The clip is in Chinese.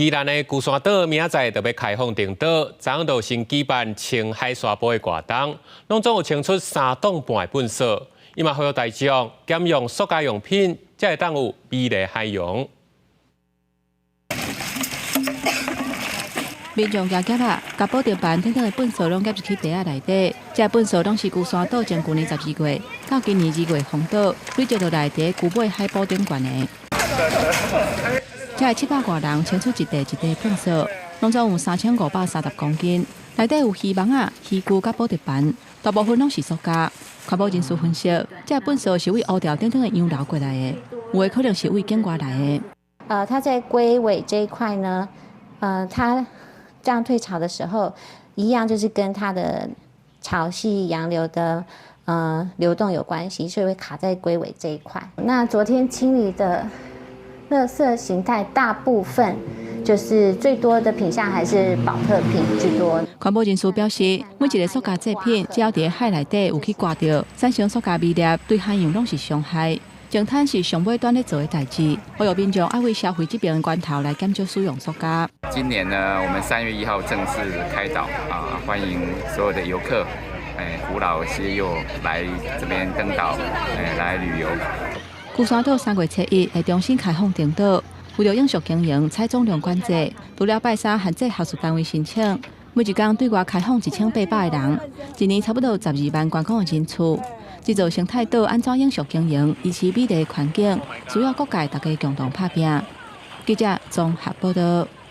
宜兰的龟山岛明仔就要开放登岛，昨昏就先举办青海沙坡的活动，拢总有清出3吨半的粪扫，伊嘛呼吁大众减用塑胶用品，才会当有美丽海洋。民众夹夹啊，甲保特办等等的粪扫拢夹入去地下内底，这粪扫拢是龟山岛从去年12月到今年2月封岛，累积到内底古堡海保顶悬的。这700多人清出一地粪扫，拢总有3530公斤，内底有鱼网啊、鱼具甲保特办，大部分拢是塑胶。环保人士分析，这粪扫是为乌条等等的洋流过来的，有的可能是为境外来的。它在龟尾这一块呢，它这样退潮的时候，一样就是跟它的潮汐、洋流的流动有关系，所以会卡在龟尾这一块。那昨天清理的垃圾形态，大部分就是最多的品项还是保特瓶居多。环保人士表示，每一个塑胶制品只要伫海内底有去挂着，产生塑胶微粒，对海洋拢是伤害。净滩是上尾端咧做的代志，呼吁民众爱为消费这边的源头来减少使用塑胶。今年呢，我们3月1号正式开岛欢迎所有的游客，扶老携幼来这边登岛，来旅游。龟山岛3月7日会重新开放登岛，为了永续经营，采总量管制，除了拜三限制学术单位申请，每一天对外开放1800个人，一年差不多有12万观光的人次。制造生态岛安怎永续经营，维持美丽的环境，需要各界大家共同打拼。记者综合报道。